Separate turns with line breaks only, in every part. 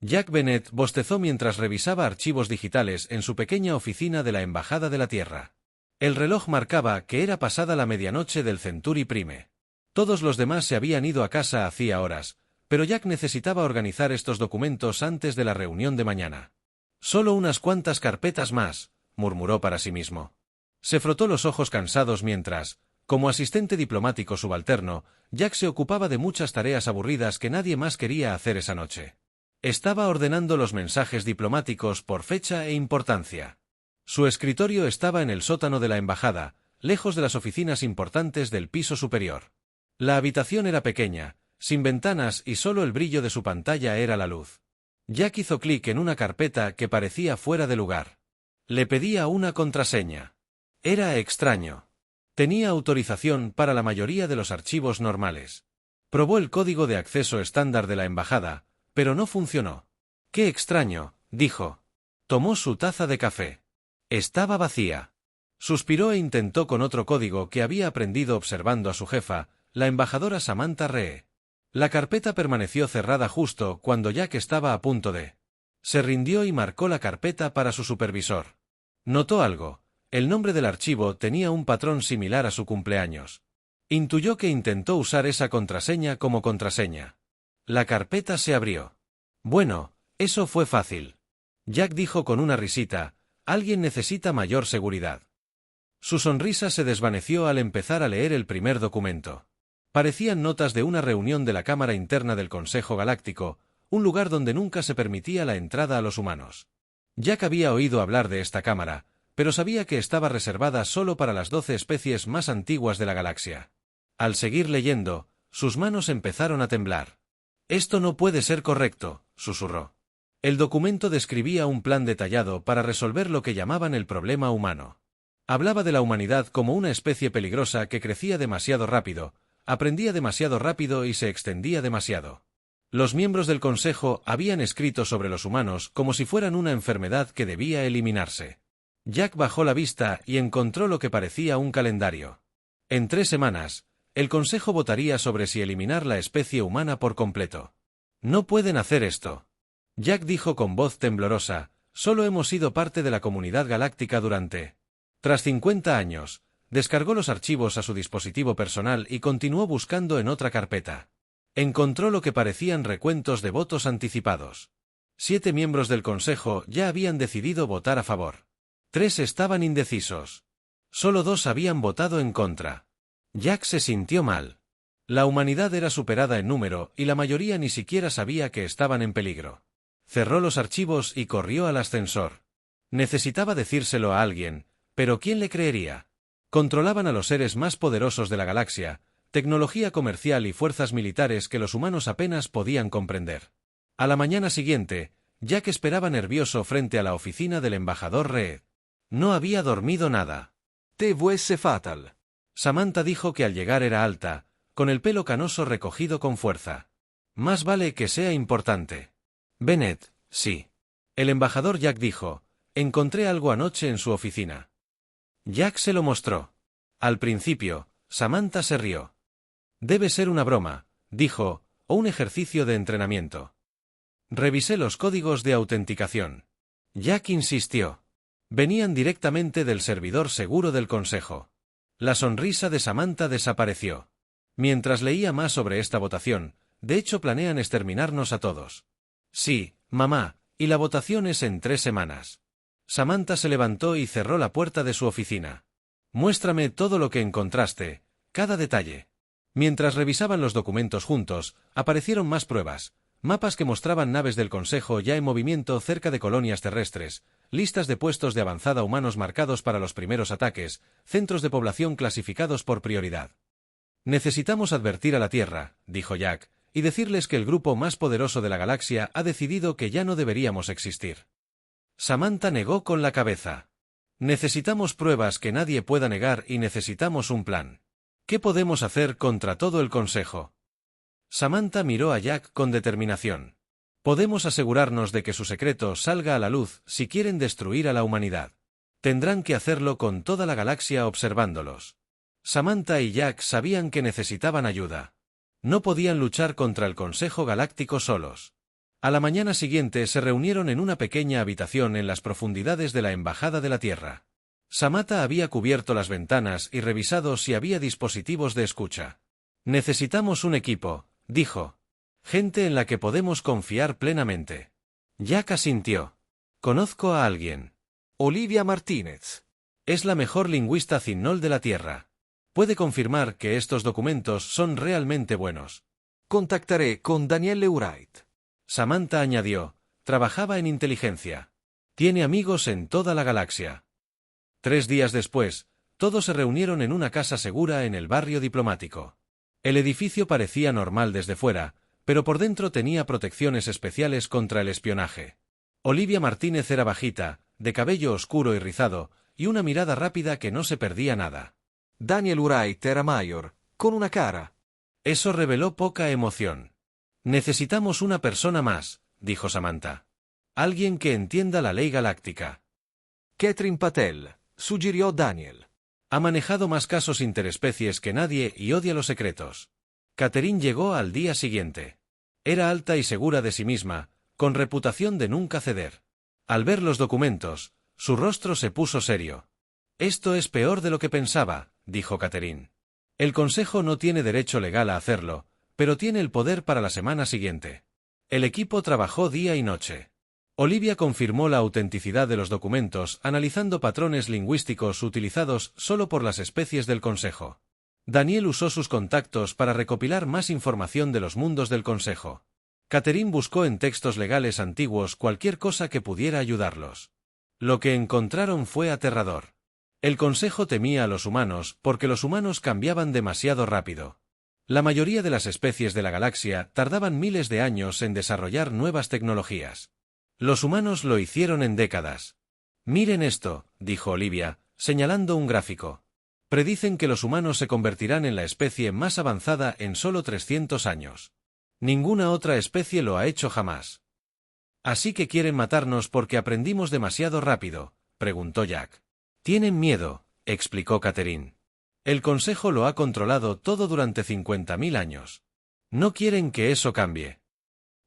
Jack Bennett bostezó mientras revisaba archivos digitales en su pequeña oficina de la Embajada de la Tierra. El reloj marcaba que era pasada la medianoche del Century Prime. Todos los demás se habían ido a casa hacía horas, pero Jack necesitaba organizar estos documentos antes de la reunión de mañana. Solo unas cuantas carpetas más, murmuró para sí mismo. Se frotó los ojos cansados mientras, como asistente diplomático subalterno, Jack se ocupaba de muchas tareas aburridas que nadie más quería hacer esa noche. Estaba ordenando los mensajes diplomáticos por fecha e importancia. Su escritorio estaba en el sótano de la embajada, lejos de las oficinas importantes del piso superior. La habitación era pequeña, sin ventanas y solo el brillo de su pantalla era la luz. Jack hizo clic en una carpeta que parecía fuera de lugar. Le pedía una contraseña. Era extraño. Tenía autorización para la mayoría de los archivos normales. Probó el código de acceso estándar de la embajada, pero no funcionó. «Qué extraño», dijo. Tomó su taza de café. Estaba vacía. Suspiró e intentó con otro código que había aprendido observando a su jefa, la embajadora Samantha Ree. La carpeta permaneció cerrada justo cuando Jack estaba a punto de. Se rindió y marcó la carpeta para su supervisor. Notó algo. El nombre del archivo tenía un patrón similar a su cumpleaños. Intuyó que intentó usar esa contraseña como contraseña. La carpeta se abrió. Bueno, eso fue fácil. Jack dijo con una risita, alguien necesita mayor seguridad. Su sonrisa se desvaneció al empezar a leer el primer documento. Parecían notas de una reunión de la Cámara Interna del Consejo Galáctico, un lugar donde nunca se permitía la entrada a los humanos. Jack había oído hablar de esta cámara, pero sabía que estaba reservada solo para las 12 especies más antiguas de la galaxia. Al seguir leyendo, sus manos empezaron a temblar. «Esto no puede ser correcto», susurró. El documento describía un plan detallado para resolver lo que llamaban el problema humano. Hablaba de la humanidad como una especie peligrosa que crecía demasiado rápido, aprendía demasiado rápido y se extendía demasiado. Los miembros del Consejo habían escrito sobre los humanos como si fueran una enfermedad que debía eliminarse. Jack bajó la vista y encontró lo que parecía un calendario. En 3 semanas, el Consejo votaría sobre si eliminar la especie humana por completo. «No pueden hacer esto». Jack dijo con voz temblorosa, «Solo hemos sido parte de la comunidad galáctica durante». Tras 50 años, descargó los archivos a su dispositivo personal y continuó buscando en otra carpeta. Encontró lo que parecían recuentos de votos anticipados. 7 miembros del Consejo ya habían decidido votar a favor. 3 estaban indecisos. Solo 2 habían votado en contra. Jack se sintió mal. La humanidad era superada en número y la mayoría ni siquiera sabía que estaban en peligro. Cerró los archivos y corrió al ascensor. Necesitaba decírselo a alguien, pero ¿quién le creería? Controlaban a los seres más poderosos de la galaxia, tecnología comercial y fuerzas militares que los humanos apenas podían comprender. A la mañana siguiente, Jack esperaba nervioso frente a la oficina del embajador Reed. No había dormido nada. «Te vuese fatal». Samantha dijo que al llegar era alta, con el pelo canoso recogido con fuerza. «Más vale que sea importante». «Bennett, sí». El embajador Jack dijo, «Encontré algo anoche en su oficina». Jack se lo mostró. Al principio, Samantha se rió. «Debe ser una broma», dijo, «o un ejercicio de entrenamiento». Revisé los códigos de autenticación. Jack insistió. Venían directamente del servidor seguro del Consejo. La sonrisa de Samantha desapareció. Mientras leía más sobre esta votación, de hecho planean exterminarnos a todos. Sí, mamá, y la votación es en 3 semanas. Samantha se levantó y cerró la puerta de su oficina. Muéstrame todo lo que encontraste, cada detalle. Mientras revisaban los documentos juntos, aparecieron más pruebas, mapas que mostraban naves del Consejo ya en movimiento cerca de colonias terrestres, listas de puestos de avanzada humanos marcados para los primeros ataques, centros de población clasificados por prioridad. «Necesitamos advertir a la Tierra», dijo Jack, «y decirles que el grupo más poderoso de la galaxia ha decidido que ya no deberíamos existir». Samantha negó con la cabeza. «Necesitamos pruebas que nadie pueda negar y necesitamos un plan. ¿Qué podemos hacer contra todo el Consejo?» Samantha miró a Jack con determinación. «Podemos asegurarnos de que su secreto salga a la luz si quieren destruir a la humanidad. Tendrán que hacerlo con toda la galaxia observándolos». Samantha y Jack sabían que necesitaban ayuda. No podían luchar contra el Consejo Galáctico solos. A la mañana siguiente se reunieron en una pequeña habitación en las profundidades de la Embajada de la Tierra. Samantha había cubierto las ventanas y revisado si había dispositivos de escucha. Necesitamos un equipo, dijo. Gente en la que podemos confiar plenamente. Jack asintió. Conozco a alguien.
Olivia Martínez.
Es la mejor lingüista cinnol de la Tierra. Puede confirmar que estos documentos son realmente buenos.
Contactaré con Danielle Wright.
Samantha añadió, trabajaba en inteligencia. Tiene amigos en toda la galaxia. 3 días después, todos se reunieron en una casa segura en el barrio diplomático. El edificio parecía normal desde fuera, pero por dentro tenía protecciones especiales contra el espionaje. Olivia Martínez era bajita, de cabello oscuro y rizado, y una mirada rápida que no se perdía nada.
Danielle Wright era mayor, con una cara.
Eso reveló poca emoción. Necesitamos una persona más, dijo Samantha. Alguien que entienda la ley galáctica.
Catherine Patel, sugirió Daniel.
Ha manejado más casos interespecies que nadie y odia los secretos. Catherine llegó al día siguiente. Era alta y segura de sí misma, con reputación de nunca ceder. Al ver los documentos, su rostro se puso serio. Esto es peor de lo que pensaba, dijo Catherine. El Consejo no tiene derecho legal a hacerlo, pero tiene el poder para la semana siguiente. El equipo trabajó día y noche. Olivia confirmó la autenticidad de los documentos analizando patrones lingüísticos utilizados solo por las especies del Consejo. Daniel usó sus contactos para recopilar más información de los mundos del Consejo. Catherine buscó en textos legales antiguos cualquier cosa que pudiera ayudarlos. Lo que encontraron fue aterrador. El Consejo temía a los humanos porque los humanos cambiaban demasiado rápido. La mayoría de las especies de la galaxia tardaban miles de años en desarrollar nuevas tecnologías. Los humanos lo hicieron en décadas. Miren esto, dijo Olivia, señalando un gráfico. Predicen que los humanos se convertirán en la especie más avanzada en solo 300 años. Ninguna otra especie lo ha hecho jamás. ¿Así que quieren matarnos porque aprendimos demasiado rápido?, preguntó Jack. Tienen miedo, explicó Catherine. El Consejo lo ha controlado todo durante 50.000 años. No quieren que eso cambie.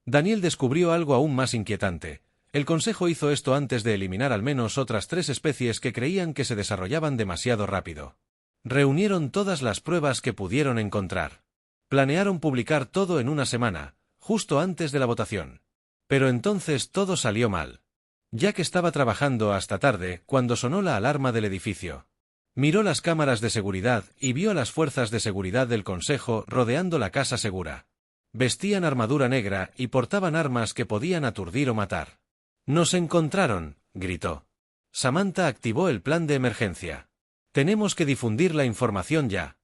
Daniel descubrió algo aún más inquietante. El Consejo hizo esto antes de eliminar al menos otras 3 especies que creían que se desarrollaban demasiado rápido. Reunieron todas las pruebas que pudieron encontrar. Planearon publicar todo en una semana, justo antes de la votación. Pero entonces todo salió mal. Jack estaba trabajando hasta tarde cuando sonó la alarma del edificio. Miró las cámaras de seguridad y vio a las fuerzas de seguridad del Consejo rodeando la casa segura. Vestían armadura negra y portaban armas que podían aturdir o matar. «¡Nos encontraron!», gritó. Samantha activó el plan de emergencia. «Tenemos que difundir la información ya».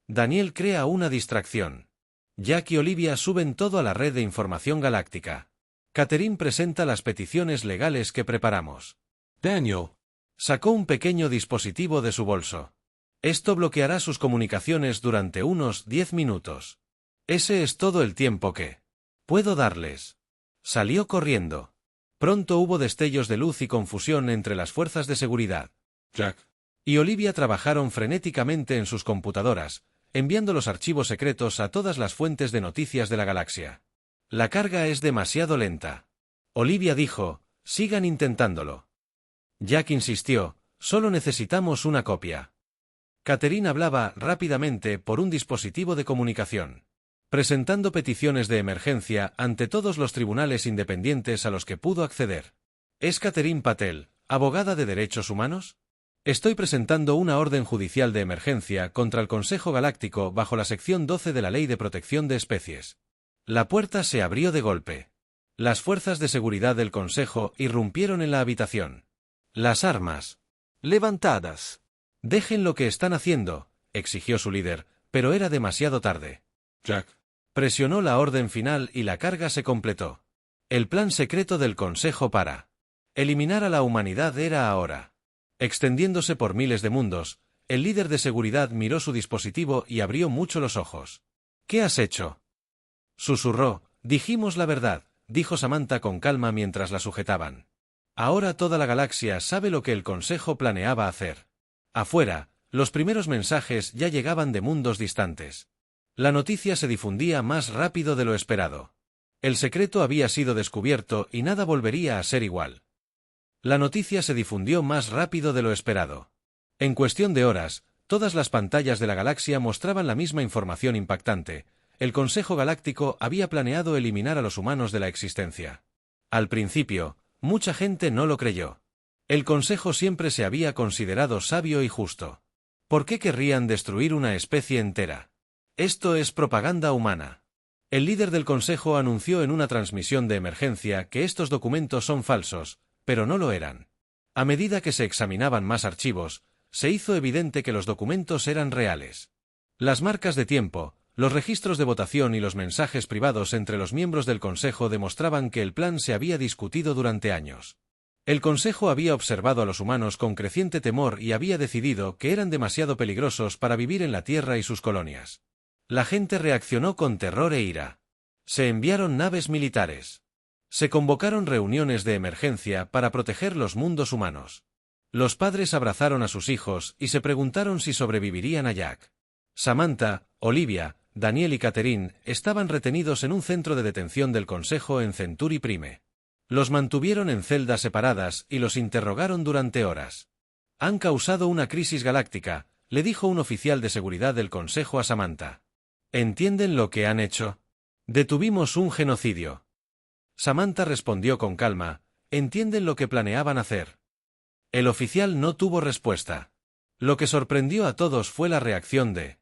Daniel crea una distracción. Jack y Olivia suben todo a la red de información galáctica. Catherine presenta las peticiones legales que preparamos.
Daniel
sacó un pequeño dispositivo de su bolso. Esto bloqueará sus comunicaciones durante unos 10 minutos. Ese es todo el tiempo que puedo darles. Salió corriendo. Pronto hubo destellos de luz y confusión entre las fuerzas de seguridad. Jack y Olivia trabajaron frenéticamente en sus computadoras, enviando los archivos secretos a todas las fuentes de noticias de la galaxia. La carga es demasiado lenta. Olivia dijo, sigan intentándolo. Jack insistió, solo necesitamos una copia. Catherine hablaba rápidamente por un dispositivo de comunicación, presentando peticiones de emergencia ante todos los tribunales independientes a los que pudo acceder. ¿Es Catherine Patel, abogada de derechos humanos? Estoy presentando una orden judicial de emergencia contra el Consejo Galáctico bajo la sección 12 de la Ley de Protección de Especies. La puerta se abrió de golpe. Las fuerzas de seguridad del Consejo irrumpieron en la habitación. Las armas levantadas. Dejen lo que están haciendo, exigió su líder, pero era demasiado tarde. Jack presionó la orden final y la carga se completó. El plan secreto del Consejo para eliminar a la humanidad era ahora. Extendiéndose por miles de mundos, el líder de seguridad miró su dispositivo y abrió mucho los ojos. ¿Qué has hecho?, susurró. Dijimos la verdad, dijo Samantha con calma mientras la sujetaban. Ahora toda la galaxia sabe lo que el Consejo planeaba hacer. Afuera, los primeros mensajes ya llegaban de mundos distantes. La noticia se difundía más rápido de lo esperado. El secreto había sido descubierto y nada volvería a ser igual. La noticia se difundió más rápido de lo esperado. En cuestión de horas, todas las pantallas de la galaxia mostraban la misma información impactante. El Consejo Galáctico había planeado eliminar a los humanos de la existencia. Al principio, mucha gente no lo creyó. El Consejo siempre se había considerado sabio y justo. ¿Por qué querrían destruir una especie entera? Esto es propaganda humana. El líder del Consejo anunció en una transmisión de emergencia que estos documentos son falsos, pero no lo eran. A medida que se examinaban más archivos, se hizo evidente que los documentos eran reales. Las marcas de tiempo, los registros de votación y los mensajes privados entre los miembros del Consejo demostraban que el plan se había discutido durante años. El Consejo había observado a los humanos con creciente temor y había decidido que eran demasiado peligrosos para vivir en la Tierra y sus colonias. La gente reaccionó con terror e ira. Se enviaron naves militares. Se convocaron reuniones de emergencia para proteger los mundos humanos. Los padres abrazaron a sus hijos y se preguntaron si sobrevivirían a Jack. Samantha, Olivia, Daniel y Catherine estaban retenidos en un centro de detención del Consejo en Century Prime. Los mantuvieron en celdas separadas y los interrogaron durante horas. Han causado una crisis galáctica, le dijo un oficial de seguridad del Consejo a Samantha. ¿Entienden lo que han hecho? Detuvimos un genocidio. Samantha respondió con calma, ¿entienden lo que planeaban hacer? El oficial no tuvo respuesta. Lo que sorprendió a todos fue la reacción de...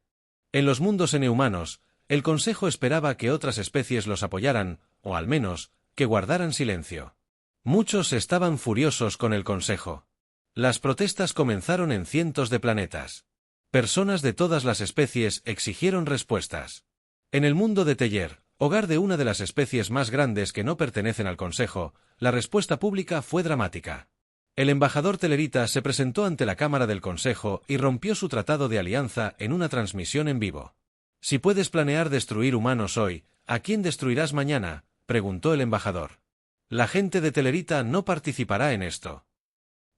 En los mundos N-humanos, el Consejo esperaba que otras especies los apoyaran, o al menos, que guardaran silencio. Muchos estaban furiosos con el Consejo. Las protestas comenzaron en cientos de planetas. Personas de todas las especies exigieron respuestas. En el mundo de Teller, hogar de una de las especies más grandes que no pertenecen al Consejo, la respuesta pública fue dramática. El embajador telerita se presentó ante la Cámara del Consejo y rompió su tratado de alianza en una transmisión en vivo. Si puedes planear destruir humanos hoy, ¿a quién destruirás mañana?, preguntó el embajador. La gente de Telerita no participará en esto.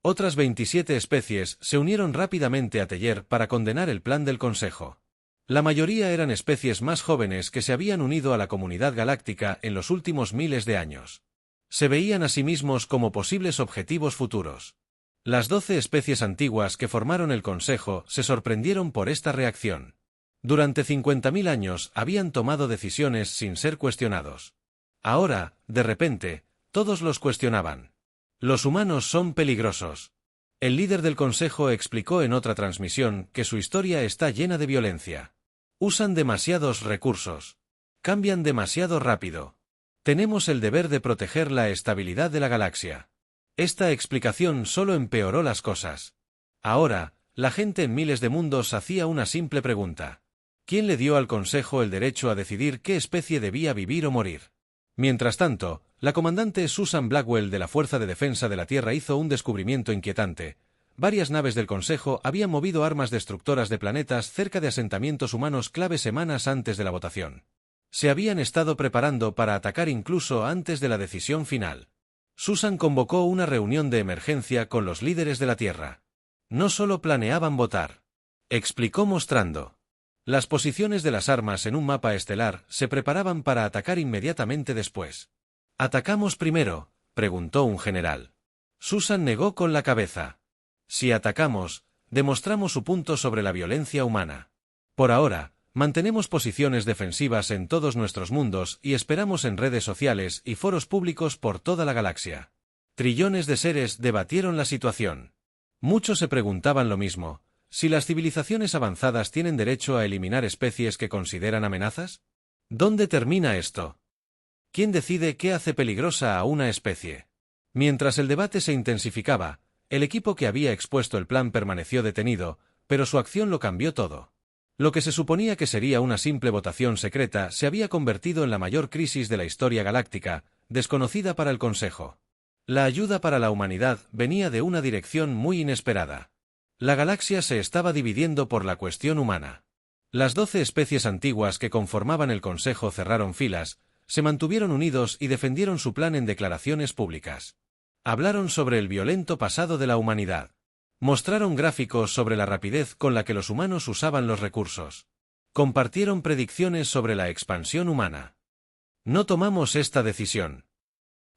Otras 27 especies se unieron rápidamente a Teller para condenar el plan del Consejo. La mayoría eran especies más jóvenes que se habían unido a la comunidad galáctica en los últimos miles de años. Se veían a sí mismos como posibles objetivos futuros. Las 12 especies antiguas que formaron el Consejo se sorprendieron por esta reacción. Durante 50.000 años habían tomado decisiones sin ser cuestionados. Ahora, de repente, todos los cuestionaban. Los humanos son peligrosos. El líder del Consejo explicó en otra transmisión que su historia está llena de violencia. Usan demasiados recursos. Cambian demasiado rápido. Tenemos el deber de proteger la estabilidad de la galaxia. Esta explicación solo empeoró las cosas. Ahora, la gente en miles de mundos hacía una simple pregunta. ¿Quién le dio al Consejo el derecho a decidir qué especie debía vivir o morir? Mientras tanto, la comandante Susan Blackwell de la Fuerza de Defensa de la Tierra hizo un descubrimiento inquietante. Varias naves del Consejo habían movido armas destructoras de planetas cerca de asentamientos humanos clave semanas antes de la votación. Se habían estado preparando para atacar incluso antes de la decisión final. Susan convocó una reunión de emergencia con los líderes de la Tierra. No solo planeaban votar. Explicó mostrando. Las posiciones de las armas en un mapa estelar se preparaban para atacar inmediatamente después. ¿Atacamos primero?, preguntó un general. Susan negó con la cabeza. Si atacamos, demostramos su punto sobre la violencia humana. Por ahora, mantenemos posiciones defensivas en todos nuestros mundos y esperamos en redes sociales y foros públicos por toda la galaxia. Trillones de seres debatieron la situación. Muchos se preguntaban lo mismo. ¿Si las civilizaciones avanzadas tienen derecho a eliminar especies que consideran amenazas? ¿Dónde termina esto? ¿Quién decide qué hace peligrosa a una especie? Mientras el debate se intensificaba, el equipo que había expuesto el plan permaneció detenido, pero su acción lo cambió todo. Lo que se suponía que sería una simple votación secreta se había convertido en la mayor crisis de la historia galáctica, desconocida para el Consejo. La ayuda para la humanidad venía de una dirección muy inesperada. La galaxia se estaba dividiendo por la cuestión humana. Las 12 especies antiguas que conformaban el Consejo cerraron filas, se mantuvieron unidos y defendieron su plan en declaraciones públicas. Hablaron sobre el violento pasado de la humanidad. Mostraron gráficos sobre la rapidez con la que los humanos usaban los recursos. Compartieron predicciones sobre la expansión humana. No tomamos esta decisión.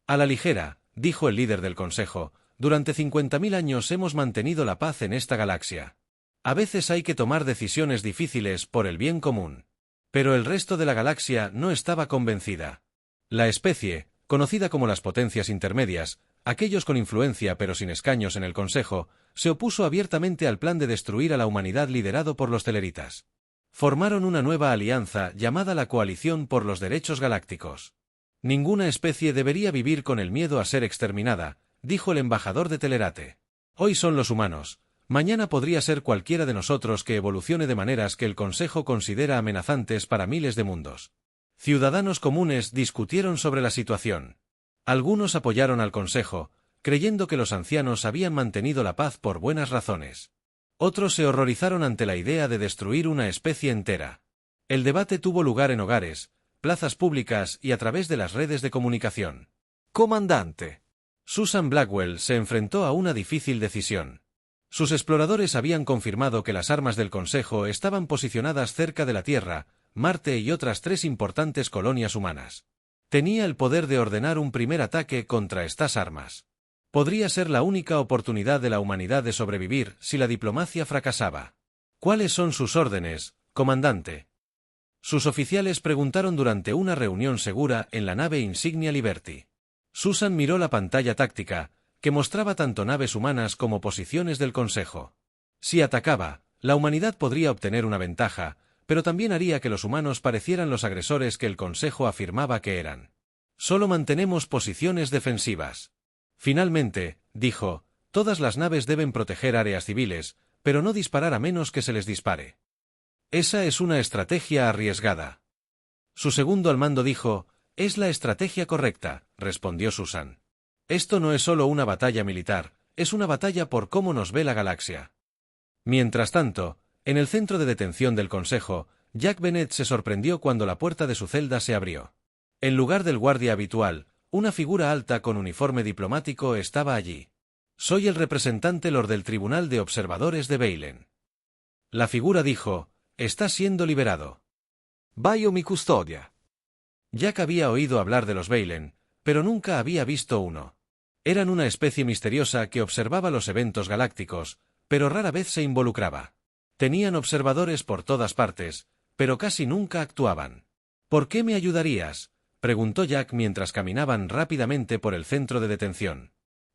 A la ligera, dijo el líder del Consejo, durante 50.000 años hemos mantenido la paz en esta galaxia. A veces hay que tomar decisiones difíciles por el bien común. Pero el resto de la galaxia no estaba convencida. La especie, conocida como las potencias intermedias, aquellos con influencia pero sin escaños en el Consejo, se opuso abiertamente al plan de destruir a la humanidad liderado por los Teleritas. Formaron una nueva alianza llamada la Coalición por los Derechos Galácticos. Ninguna especie debería vivir con el miedo a ser exterminada, dijo el embajador de Telerate. Hoy son los humanos, mañana podría ser cualquiera de nosotros que evolucione de maneras que el Consejo considera amenazantes para miles de mundos. Ciudadanos comunes discutieron sobre la situación. Algunos apoyaron al Consejo, creyendo que los ancianos habían mantenido la paz por buenas razones. Otros se horrorizaron ante la idea de destruir una especie entera. El debate tuvo lugar en hogares, plazas públicas y a través de las redes de comunicación.
Comandante.
Susan Blackwell se enfrentó a una difícil decisión. Sus exploradores habían confirmado que las armas del Consejo estaban posicionadas cerca de la Tierra, Marte y otras 3 importantes colonias humanas. Tenía el poder de ordenar un primer ataque contra estas armas. Podría ser la única oportunidad de la humanidad de sobrevivir si la diplomacia fracasaba. ¿Cuáles son sus órdenes, comandante? Sus oficiales preguntaron durante una reunión segura en la nave insignia Liberty. Susan miró la pantalla táctica, que mostraba tanto naves humanas como posiciones del Consejo. Si atacaba, la humanidad podría obtener una ventaja, pero también haría que los humanos parecieran los agresores que el Consejo afirmaba que eran. Solo mantenemos posiciones defensivas. Finalmente, dijo, todas las naves deben proteger áreas civiles, pero no disparar a menos que se les dispare. Esa es una estrategia arriesgada. Su segundo al mando dijo, es la estrategia correcta, respondió Susan. Esto no es solo una batalla militar, es una batalla por cómo nos ve la galaxia. Mientras tanto, en el centro de detención del Consejo, Jack Bennett se sorprendió cuando la puerta de su celda se abrió. En lugar del guardia habitual, una figura alta con uniforme diplomático estaba allí. Soy el representante Lord del Tribunal de Observadores de Veilen. La figura dijo, está siendo liberado.
Bajo mi custodia.
Jack había oído hablar de los Veilen, pero nunca había visto uno. Eran una especie misteriosa que observaba los eventos galácticos, pero rara vez se involucraba. Tenían observadores por todas partes, pero casi nunca actuaban. ¿Por qué me ayudarías?, preguntó Jack mientras caminaban rápidamente por el centro de detención.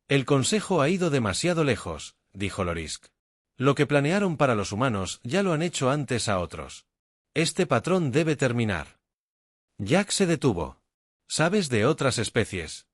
El Consejo ha ido demasiado lejos, dijo Lorisk. Lo que planearon para los humanos ya lo han hecho antes a otros. Este patrón debe terminar. Jack se detuvo. ¿Sabes de otras especies?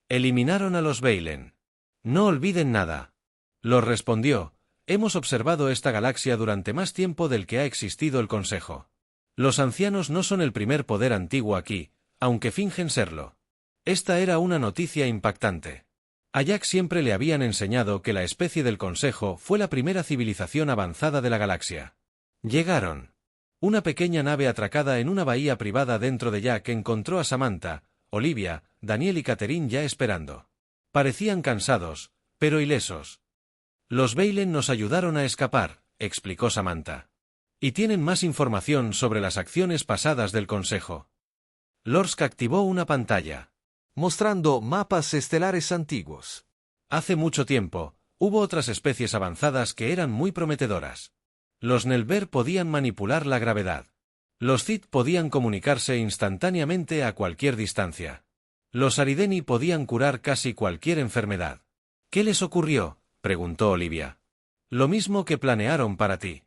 Eliminaron a los Veilen. No olviden nada. Los respondió, hemos observado esta galaxia durante más tiempo del que ha existido el Consejo. Los ancianos no son el primer poder antiguo aquí, aunque fingen serlo. Esta era una noticia impactante. A Jack siempre le habían enseñado que la especie del Consejo fue la primera civilización avanzada de la galaxia. Llegaron. Una pequeña nave atracada en una bahía privada dentro de Jack encontró a Samantha, Olivia, Daniel y Catherine ya esperando. Parecían cansados, pero ilesos. Los Veilen nos ayudaron a escapar, explicó Samantha. Y tienen más información sobre las acciones pasadas del Consejo. Lorsk activó una pantalla.
Mostrando mapas estelares antiguos.
Hace mucho tiempo, hubo otras especies avanzadas que eran muy prometedoras. Los Nelver podían manipular la gravedad. Los Zit podían comunicarse instantáneamente a cualquier distancia. Los Arideni podían curar casi cualquier enfermedad. ¿Qué les ocurrió?, preguntó Olivia. Lo mismo que planearon para ti.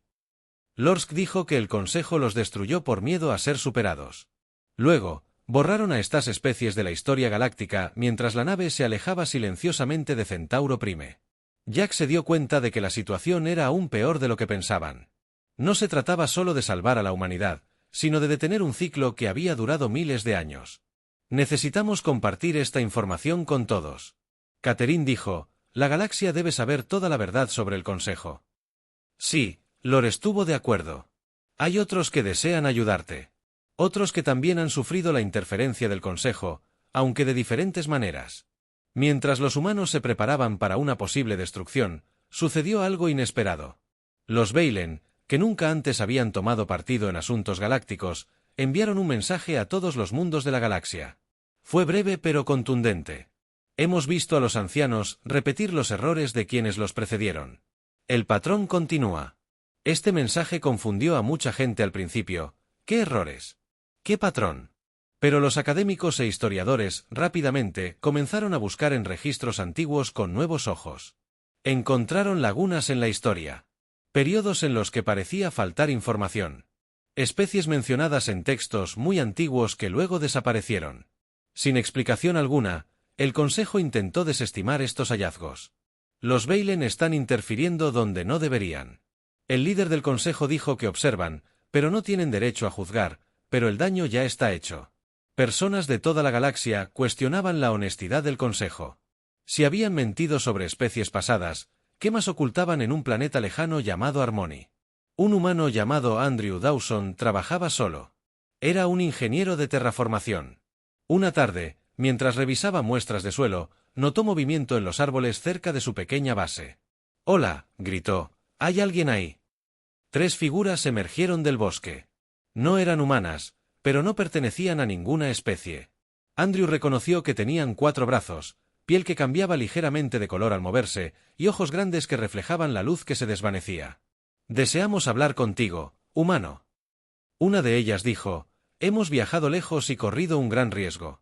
Lorsk dijo que el Consejo los destruyó por miedo a ser superados. Luego, borraron a estas especies de la historia galáctica mientras la nave se alejaba silenciosamente de Centauro Prime. Jack se dio cuenta de que la situación era aún peor de lo que pensaban. No se trataba solo de salvar a la humanidad, sino de detener un ciclo que había durado miles de años. Necesitamos compartir esta información con todos. Catherine dijo, la galaxia debe saber toda la verdad sobre el Consejo. Sí, Lor estuvo de acuerdo. Hay otros que desean ayudarte. Otros que también han sufrido la interferencia del Consejo, aunque de diferentes maneras. Mientras los humanos se preparaban para una posible destrucción, sucedió algo inesperado. Los Veilen, que nunca antes habían tomado partido en asuntos galácticos, enviaron un mensaje a todos los mundos de la galaxia. Fue breve pero contundente. Hemos visto a los ancianos repetir los errores de quienes los precedieron. El patrón continúa. Este mensaje confundió a mucha gente al principio. ¿Qué errores? ¿Qué patrón? Pero los académicos e historiadores rápidamente comenzaron a buscar en registros antiguos con nuevos ojos. Encontraron lagunas en la historia. Periodos en los que parecía faltar información. Especies mencionadas en textos muy antiguos que luego desaparecieron. Sin explicación alguna, el Consejo intentó desestimar estos hallazgos. Los Veilen están interfiriendo donde no deberían. El líder del Consejo dijo que observan, pero no tienen derecho a juzgar, pero el daño ya está hecho. Personas de toda la galaxia cuestionaban la honestidad del Consejo. Si habían mentido sobre especies pasadas, ¿qué más ocultaban en un planeta lejano llamado Harmony? Un humano llamado Andrew Dawson trabajaba solo. Era un ingeniero de terraformación. Una tarde, mientras revisaba muestras de suelo, notó movimiento en los árboles cerca de su pequeña base. «¡Hola!», gritó. «¿Hay alguien ahí?». 3 figuras emergieron del bosque. No eran humanas, pero no pertenecían a ninguna especie. Andrew reconoció que tenían 4 brazos, piel que cambiaba ligeramente de color al moverse, y ojos grandes que reflejaban la luz que se desvanecía. «Deseamos hablar contigo, humano». Una de ellas dijo: «Hemos viajado lejos y corrido un gran riesgo».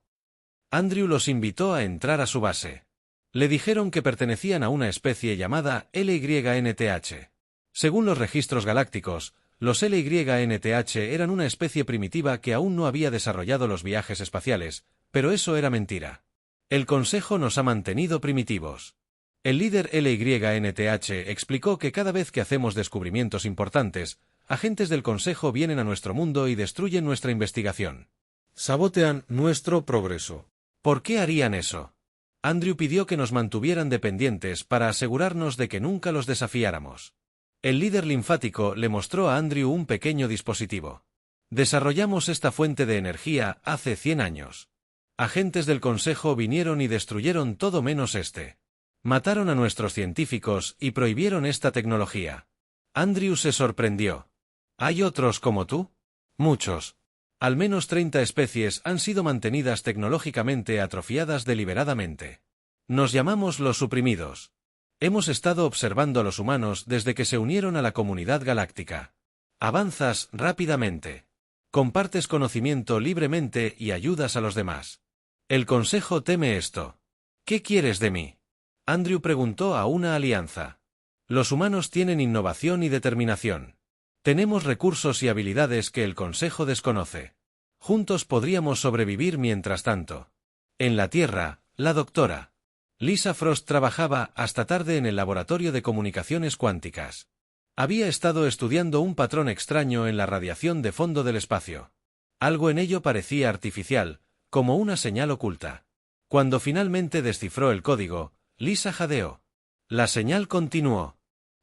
Andrew los invitó a entrar a su base. Le dijeron que pertenecían a una especie llamada LYNTH. Según los registros galácticos, los LYNTH eran una especie primitiva que aún no había desarrollado los viajes espaciales, pero eso era mentira. El Consejo nos ha mantenido primitivos. El líder LYNTH explicó que cada vez que hacemos descubrimientos importantes, agentes del Consejo vienen a nuestro mundo y destruyen nuestra investigación. Sabotean nuestro progreso. ¿Por qué harían eso? Andrew pidió que nos mantuvieran dependientes para asegurarnos de que nunca los desafiáramos. El líder linfático le mostró a Andrew un pequeño dispositivo. Desarrollamos esta fuente de energía hace 100 años. Agentes del Consejo vinieron y destruyeron todo menos este. Mataron a nuestros científicos y prohibieron esta tecnología. Andrew se sorprendió. ¿Hay otros como tú? Muchos. Al menos 30 especies han sido mantenidas tecnológicamente atrofiadas deliberadamente. Nos llamamos los suprimidos. Hemos estado observando a los humanos desde que se unieron a la comunidad galáctica. Avanzas rápidamente. Compartes conocimiento libremente y ayudas a los demás. El Consejo teme esto. ¿Qué quieres de mí? Andrew preguntó a una alianza. Los humanos tienen innovación y determinación. Tenemos recursos y habilidades que el Consejo desconoce. Juntos podríamos sobrevivir mientras tanto. En la Tierra, la doctora Lisa Frost trabajaba hasta tarde en el laboratorio de comunicaciones cuánticas. Había estado estudiando un patrón extraño en la radiación de fondo del espacio. Algo en ello parecía artificial, como una señal oculta. Cuando finalmente descifró el código, Lisa jadeó. La señal continuó.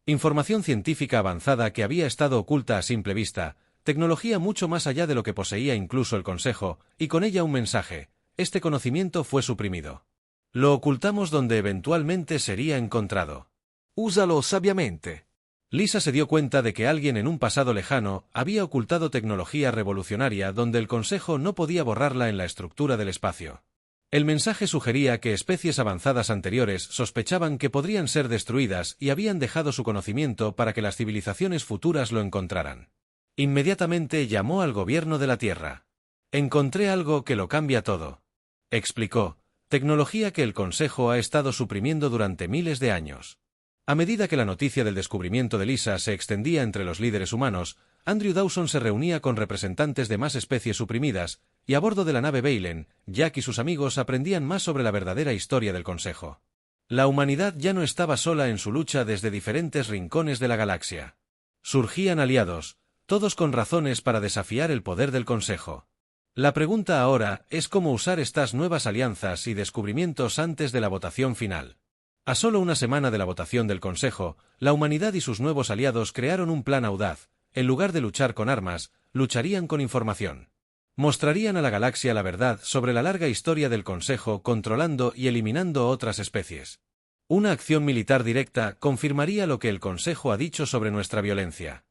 Información científica avanzada que había estado oculta a simple vista, tecnología mucho más allá de lo que poseía incluso el Consejo, y con ella un mensaje: este conocimiento fue suprimido. Lo ocultamos donde eventualmente sería encontrado.
Úsalo sabiamente.
Lisa se dio cuenta de que alguien en un pasado lejano había ocultado tecnología revolucionaria donde el Consejo no podía borrarla en la estructura del espacio. El mensaje sugería que especies avanzadas anteriores sospechaban que podrían ser destruidas y habían dejado su conocimiento para que las civilizaciones futuras lo encontraran. Inmediatamente llamó al gobierno de la Tierra. «Encontré algo que lo cambia todo», explicó, tecnología que el Consejo ha estado suprimiendo durante miles de años. A medida que la noticia del descubrimiento de Lisa se extendía entre los líderes humanos, Andrew Dawson se reunía con representantes de más especies suprimidas, y a bordo de la nave Veilen, Jack y sus amigos aprendían más sobre la verdadera historia del Consejo. La humanidad ya no estaba sola en su lucha desde diferentes rincones de la galaxia. Surgían aliados, todos con razones para desafiar el poder del Consejo. La pregunta ahora es cómo usar estas nuevas alianzas y descubrimientos antes de la votación final. A solo una semana de la votación del Consejo, la humanidad y sus nuevos aliados crearon un plan audaz. En lugar de luchar con armas, lucharían con información. Mostrarían a la galaxia la verdad sobre la larga historia del Consejo controlando y eliminando otras especies. Una acción militar directa confirmaría lo que el Consejo ha dicho sobre nuestra violencia.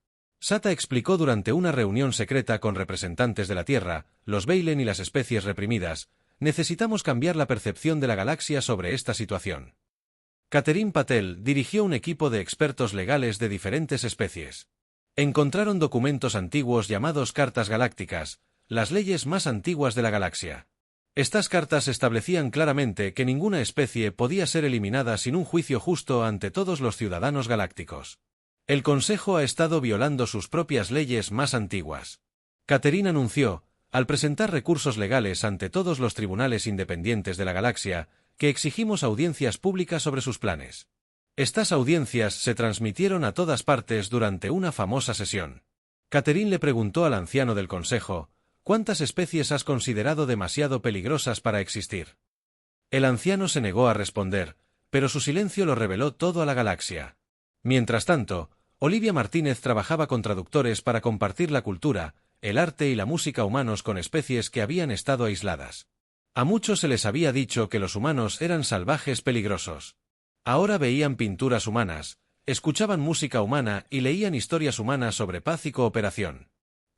Sata explicó durante una reunión secreta con representantes de la Tierra, los Veilen y las especies reprimidas, necesitamos cambiar la percepción de la galaxia sobre esta situación. Catherine Patel dirigió un equipo de expertos legales de diferentes especies. Encontraron documentos antiguos llamados Cartas Galácticas, las leyes más antiguas de la galaxia. Estas cartas establecían claramente que ninguna especie podía ser eliminada sin un juicio justo ante todos los ciudadanos galácticos. El Consejo ha estado violando sus propias leyes más antiguas. Catherine anunció, al presentar recursos legales ante todos los tribunales independientes de la galaxia, que exigimos audiencias públicas sobre sus planes. Estas audiencias se transmitieron a todas partes durante una famosa sesión. Catherine le preguntó al anciano del Consejo, ¿cuántas especies has considerado demasiado peligrosas para existir? El anciano se negó a responder, pero su silencio lo reveló todo a la galaxia. Mientras tanto, Olivia Martínez trabajaba con traductores para compartir la cultura, el arte y la música humanos con especies que habían estado aisladas. A muchos se les había dicho que los humanos eran salvajes peligrosos. Ahora veían pinturas humanas, escuchaban música humana y leían historias humanas sobre paz y cooperación.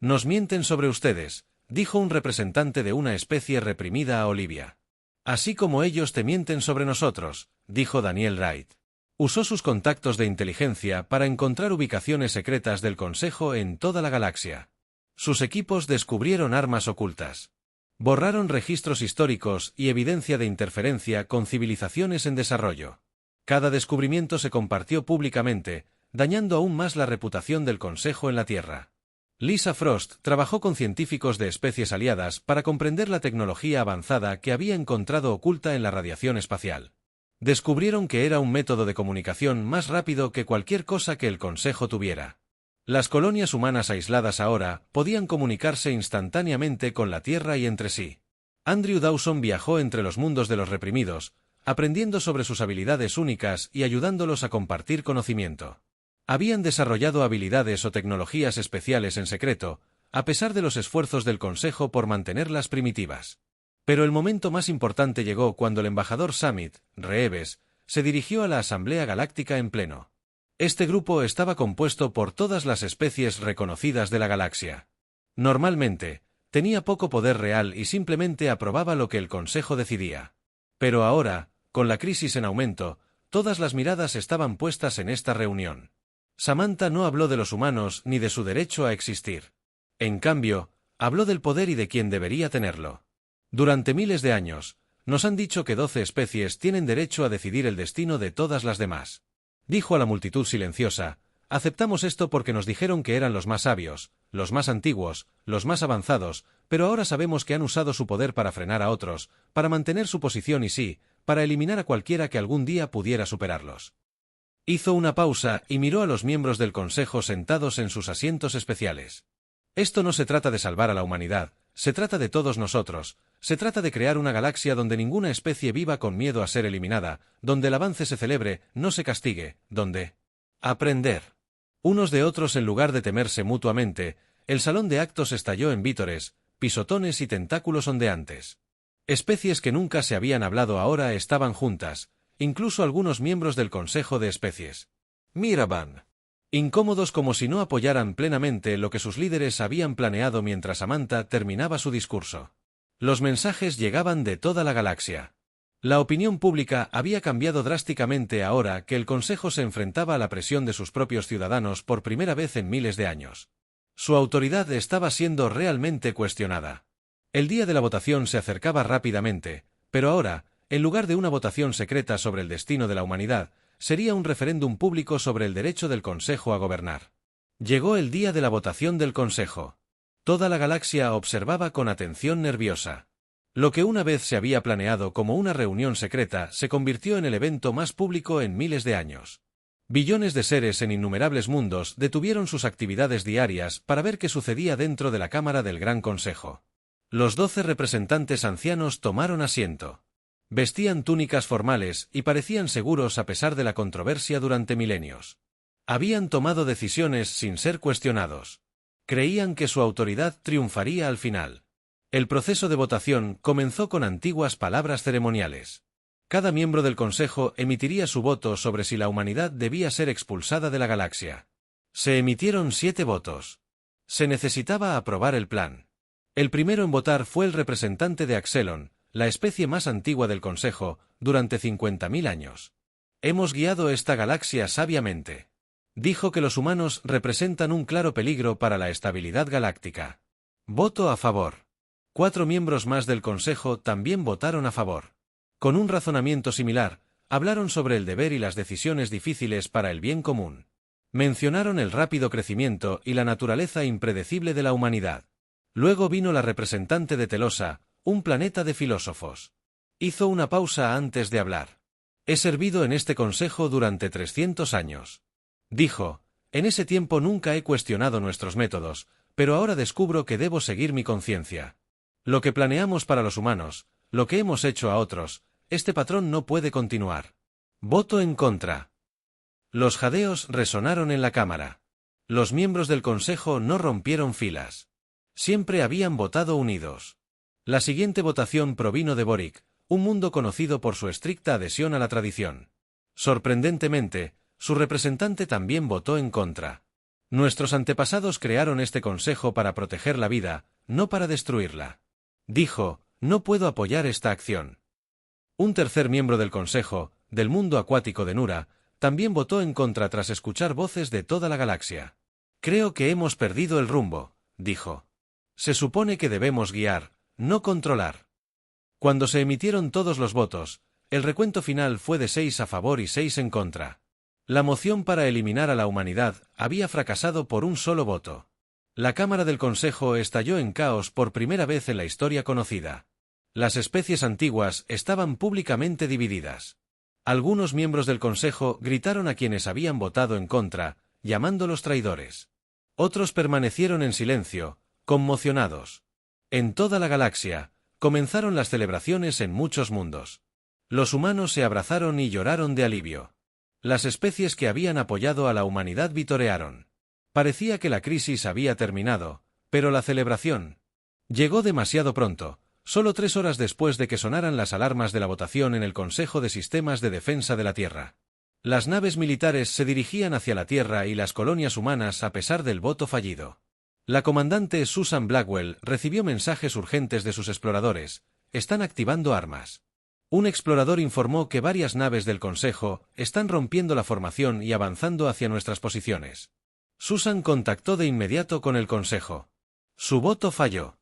Nos mienten sobre ustedes, dijo un representante de una especie reprimida a Olivia. Así como ellos te mienten sobre nosotros, dijo Daniel Wright. Usó sus contactos de inteligencia para encontrar ubicaciones secretas del Consejo en toda la galaxia. Sus equipos descubrieron armas ocultas. Borraron registros históricos y evidencia de interferencia con civilizaciones en desarrollo. Cada descubrimiento se compartió públicamente, dañando aún más la reputación del Consejo en la Tierra. Lisa Frost trabajó con científicos de especies aliadas para comprender la tecnología avanzada que había encontrado oculta en la radiación espacial. Descubrieron que era un método de comunicación más rápido que cualquier cosa que el Consejo tuviera. Las colonias humanas aisladas ahora podían comunicarse instantáneamente con la Tierra y entre sí. Andrew Dawson viajó entre los mundos de los reprimidos, aprendiendo sobre sus habilidades únicas y ayudándolos a compartir conocimiento. Habían desarrollado habilidades o tecnologías especiales en secreto, a pesar de los esfuerzos del Consejo por mantenerlas primitivas. Pero el momento más importante llegó cuando el embajador Summit, Reeves, se dirigió a la Asamblea Galáctica en pleno. Este grupo estaba compuesto por todas las especies reconocidas de la galaxia. Normalmente, tenía poco poder real y simplemente aprobaba lo que el Consejo decidía. Pero ahora, con la crisis en aumento, todas las miradas estaban puestas en esta reunión. Samantha no habló de los humanos ni de su derecho a existir. En cambio, habló del poder y de quién debería tenerlo. Durante miles de años, nos han dicho que 12 especies tienen derecho a decidir el destino de todas las demás. Dijo a la multitud silenciosa, aceptamos esto porque nos dijeron que eran los más sabios, los más antiguos, los más avanzados, pero ahora sabemos que han usado su poder para frenar a otros, para mantener su posición y sí, para eliminar a cualquiera que algún día pudiera superarlos. Hizo una pausa y miró a los miembros del Consejo sentados en sus asientos especiales. Esto no se trata de salvar a la humanidad, se trata de todos nosotros, se trata de crear una galaxia donde ninguna especie viva con miedo a ser eliminada, donde el avance se celebre, no se castigue, donde aprender unos de otros en lugar de temerse mutuamente. El salón de actos estalló en vítores, pisotones y tentáculos ondeantes. Especies que nunca se habían hablado ahora estaban juntas, incluso algunos miembros del Consejo de Especies. Miraban incómodos como si no apoyaran plenamente lo que sus líderes habían planeado mientras Samantha terminaba su discurso. Los mensajes llegaban de toda la galaxia. La opinión pública había cambiado drásticamente ahora que el Consejo se enfrentaba a la presión de sus propios ciudadanos por primera vez en miles de años. Su autoridad estaba siendo realmente cuestionada. El día de la votación se acercaba rápidamente, pero ahora, en lugar de una votación secreta sobre el destino de la humanidad, sería un referéndum público sobre el derecho del Consejo a gobernar. Llegó el día de la votación del Consejo. Toda la galaxia observaba con atención nerviosa. Lo que una vez se había planeado como una reunión secreta se convirtió en el evento más público en miles de años. Billones de seres en innumerables mundos detuvieron sus actividades diarias para ver qué sucedía dentro de la Cámara del Gran Consejo. Los 12 representantes ancianos tomaron asiento. Vestían túnicas formales y parecían seguros a pesar de la controversia durante milenios. Habían tomado decisiones sin ser cuestionados. Creían que su autoridad triunfaría al final. El proceso de votación comenzó con antiguas palabras ceremoniales. Cada miembro del Consejo emitiría su voto sobre si la humanidad debía ser expulsada de la galaxia. Se emitieron 7 votos. Se necesitaba aprobar el plan. El primero en votar fue el representante de Axelon, la especie más antigua del Consejo, durante 50.000 años. Hemos guiado esta galaxia sabiamente. Dijo que los humanos representan un claro peligro para la estabilidad galáctica. Voto a favor. 4 miembros más del Consejo también votaron a favor. Con un razonamiento similar, hablaron sobre el deber y las decisiones difíciles para el bien común. Mencionaron el rápido crecimiento y la naturaleza impredecible de la humanidad. Luego vino la representante de Telosa, un planeta de filósofos. Hizo una pausa antes de hablar. He servido en este consejo durante 300 años. Dijo, en ese tiempo nunca he cuestionado nuestros métodos, pero ahora descubro que debo seguir mi conciencia. Lo que planeamos para los humanos, lo que hemos hecho a otros, este patrón no puede continuar. Voto en contra. Los jadeos resonaron en la cámara. Los miembros del consejo no rompieron filas. Siempre habían votado unidos. La siguiente votación provino de Boric, un mundo conocido por su estricta adhesión a la tradición. Sorprendentemente, su representante también votó en contra. Nuestros antepasados crearon este consejo para proteger la vida, no para destruirla. Dijo, no puedo apoyar esta acción. Un tercer miembro del consejo, del mundo acuático de Nura, también votó en contra tras escuchar voces de toda la galaxia. Creo que hemos perdido el rumbo, dijo. Se supone que debemos guiar, no controlar. Cuando se emitieron todos los votos, el recuento final fue de 6 a favor y 6 en contra. La moción para eliminar a la humanidad había fracasado por un solo voto. La Cámara del Consejo estalló en caos por primera vez en la historia conocida. Las especies antiguas estaban públicamente divididas. Algunos miembros del Consejo gritaron a quienes habían votado en contra, llamándolos traidores. Otros permanecieron en silencio, conmocionados. En toda la galaxia, comenzaron las celebraciones en muchos mundos. Los humanos se abrazaron y lloraron de alivio. Las especies que habían apoyado a la humanidad vitorearon. Parecía que la crisis había terminado, pero la celebración llegó demasiado pronto, solo 3 horas después de que sonaran las alarmas de la votación en el Consejo de Sistemas de Defensa de la Tierra. Las naves militares se dirigían hacia la Tierra y las colonias humanas a pesar del voto fallido. La comandante Susan Blackwell recibió mensajes urgentes de sus exploradores. Están activando armas. Un explorador informó que varias naves del Consejo están rompiendo la formación y avanzando hacia nuestras posiciones. Susan contactó de inmediato con el Consejo. Su voto falló.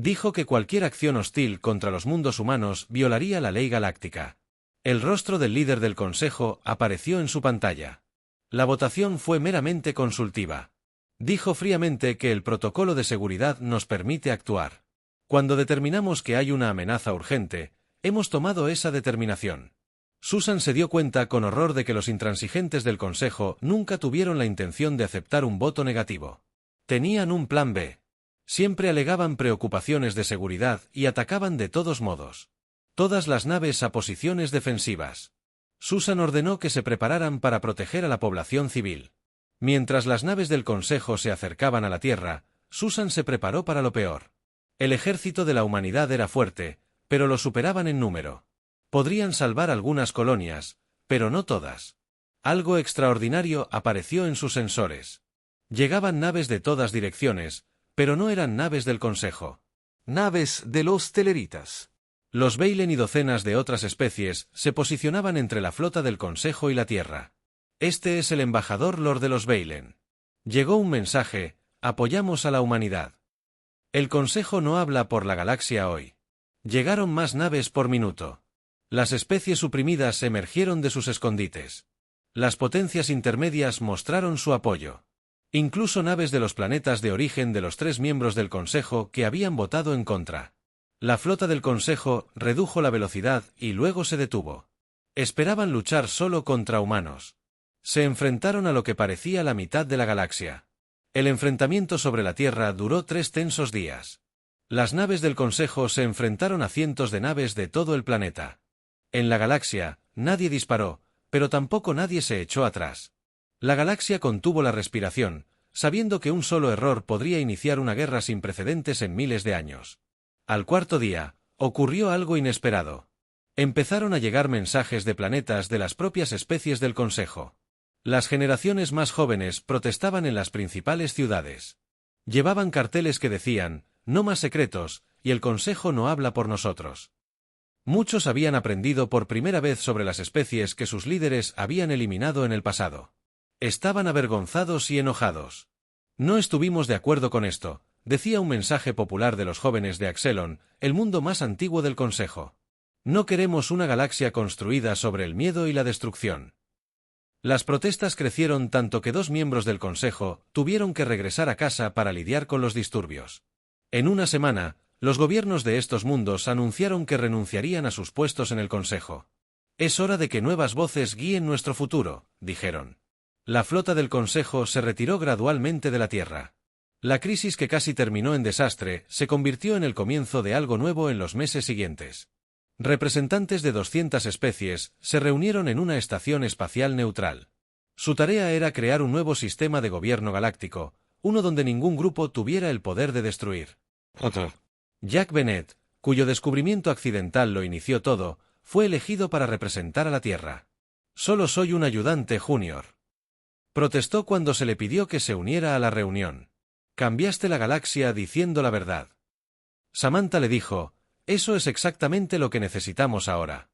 Dijo que cualquier acción hostil contra los mundos humanos violaría la ley galáctica. El rostro del líder del Consejo apareció en su pantalla. La votación fue meramente consultiva. Dijo fríamente que el protocolo de seguridad nos permite actuar. Cuando determinamos que hay una amenaza urgente, hemos tomado esa determinación. Susan se dio cuenta con horror de que los intransigentes del Consejo nunca tuvieron la intención de aceptar un voto negativo. Tenían un plan B. Siempre alegaban preocupaciones de seguridad y atacaban de todos modos. Todas las naves a posiciones defensivas. Susan ordenó que se prepararan para proteger a la población civil. Mientras las naves del Consejo se acercaban a la Tierra, Susan se preparó para lo peor. El ejército de la humanidad era fuerte, pero lo superaban en número. Podrían salvar algunas colonias, pero no todas. Algo extraordinario apareció en sus sensores. Llegaban naves de todas direcciones, pero no eran naves del Consejo.
Naves de los Tellaritas.
Los Veilen y docenas de otras especies se posicionaban entre la flota del Consejo y la Tierra. Este es el embajador Lord de los Veilen. Llegó un mensaje, apoyamos a la humanidad. El Consejo no habla por la galaxia hoy. Llegaron más naves por minuto. Las especies suprimidas emergieron de sus escondites. Las potencias intermedias mostraron su apoyo. Incluso naves de los planetas de origen de los 3 miembros del Consejo que habían votado en contra. La flota del Consejo redujo la velocidad y luego se detuvo. Esperaban luchar solo contra humanos. Se enfrentaron a lo que parecía la mitad de la galaxia. El enfrentamiento sobre la Tierra duró 3 tensos días. Las naves del Consejo se enfrentaron a cientos de naves de todo el planeta. En la galaxia, nadie disparó, pero tampoco nadie se echó atrás. La galaxia contuvo la respiración, sabiendo que un solo error podría iniciar una guerra sin precedentes en miles de años. Al 4.º día, ocurrió algo inesperado. Empezaron a llegar mensajes de planetas de las propias especies del Consejo. Las generaciones más jóvenes protestaban en las principales ciudades. Llevaban carteles que decían, no más secretos, y el Consejo no habla por nosotros. Muchos habían aprendido por primera vez sobre las especies que sus líderes habían eliminado en el pasado. Estaban avergonzados y enojados. No estuvimos de acuerdo con esto, decía un mensaje popular de los jóvenes de Axelon, el mundo más antiguo del Consejo. No queremos una galaxia construida sobre el miedo y la destrucción. Las protestas crecieron tanto que 2 miembros del Consejo tuvieron que regresar a casa para lidiar con los disturbios. En una semana, los gobiernos de estos mundos anunciaron que renunciarían a sus puestos en el Consejo. Es hora de que nuevas voces guíen nuestro futuro, dijeron. La flota del Consejo se retiró gradualmente de la Tierra. La crisis que casi terminó en desastre se convirtió en el comienzo de algo nuevo en los meses siguientes. Representantes de 200 especies se reunieron en una estación espacial neutral. Su tarea era crear un nuevo sistema de gobierno galáctico, uno donde ningún grupo tuviera el poder de destruir. Jack Bennett, cuyo descubrimiento accidental lo inició todo, fue elegido para representar a la Tierra. Solo soy un ayudante junior. Protestó cuando se le pidió que se uniera a la reunión. Cambiaste la galaxia diciendo la verdad. Samantha le dijo, eso es exactamente lo que necesitamos ahora.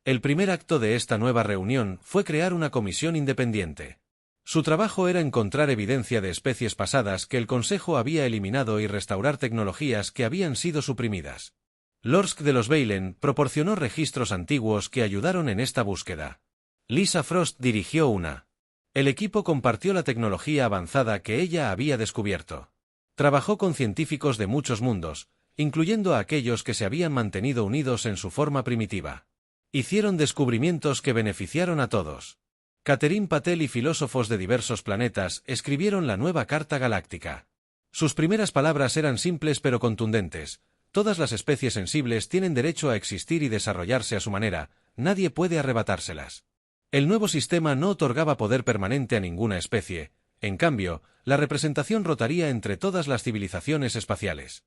El primer acto de esta nueva reunión fue crear una comisión independiente. Su trabajo era encontrar evidencia de especies pasadas que el Consejo había eliminado y restaurar tecnologías que habían sido suprimidas. Lorsk de los Veilen proporcionó registros antiguos que ayudaron en esta búsqueda. Lisa Frost dirigió una. El equipo compartió la tecnología avanzada que ella había descubierto. Trabajó con científicos de muchos mundos, incluyendo a aquellos que se habían mantenido unidos en su forma primitiva. Hicieron descubrimientos que beneficiaron a todos. Catherine Patel y filósofos de diversos planetas escribieron la nueva Carta Galáctica. Sus primeras palabras eran simples pero contundentes. Todas las especies sensibles tienen derecho a existir y desarrollarse a su manera, nadie puede arrebatárselas. El nuevo sistema no otorgaba poder permanente a ninguna especie, en cambio, la representación rotaría entre todas las civilizaciones espaciales.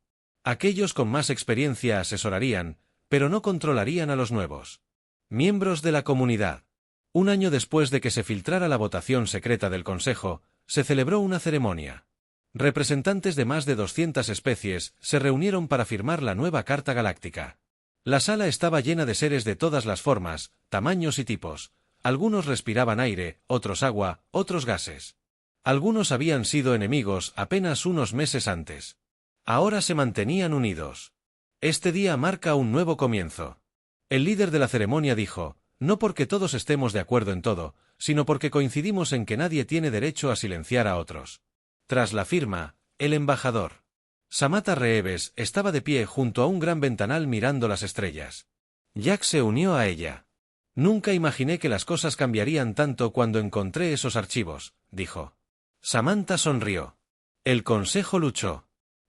Aquellos con más experiencia asesorarían, pero no controlarían a los nuevos. Miembros de la comunidad. Un año después de que se filtrara la votación secreta del Consejo, se celebró una ceremonia. Representantes de más de 200 especies se reunieron para firmar la nueva Carta Galáctica. La sala estaba llena de seres de todas las formas, tamaños y tipos. Algunos respiraban aire, otros agua, otros gases. Algunos habían sido enemigos apenas unos meses antes. Ahora se mantenían unidos. Este día marca un nuevo comienzo. El líder de la ceremonia dijo, no porque todos estemos de acuerdo en todo, sino porque coincidimos en que nadie tiene derecho a silenciar a otros. Tras la firma, el embajador Samantha Reeves estaba de pie junto a un gran ventanal mirando las estrellas. Jack se unió a ella. Nunca imaginé que las cosas cambiarían tanto cuando encontré esos archivos, dijo. Samantha sonrió. El Consejo luchó.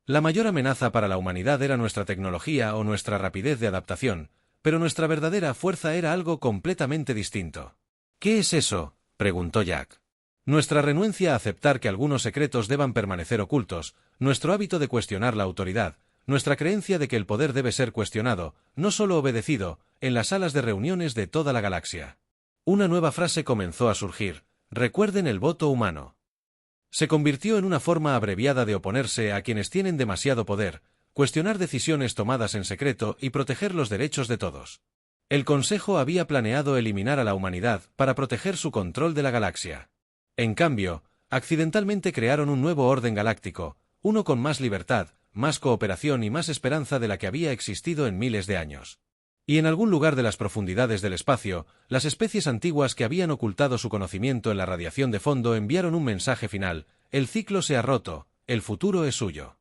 La mayor amenaza para la humanidad era nuestra tecnología o nuestra rapidez de adaptación, pero nuestra verdadera fuerza era algo completamente distinto. ¿Qué es eso?, preguntó Jack. Nuestra renuencia a aceptar que algunos secretos deban permanecer ocultos, nuestro hábito de cuestionar la autoridad, nuestra creencia de que el poder debe ser cuestionado, no solo obedecido, en las salas de reuniones de toda la galaxia. Una nueva frase comenzó a surgir, recuerden el voto humano. Se convirtió en una forma abreviada de oponerse a quienes tienen demasiado poder, cuestionar decisiones tomadas en secreto y proteger los derechos de todos. El Consejo había planeado eliminar a la humanidad para proteger su control de la galaxia. En cambio, accidentalmente crearon un nuevo orden galáctico, uno con más libertad, más cooperación y más esperanza de la que había existido en miles de años. Y en algún lugar de las profundidades del espacio, las especies antiguas que habían ocultado su conocimiento en la radiación de fondo enviaron un mensaje final: el ciclo se ha roto, el futuro es suyo.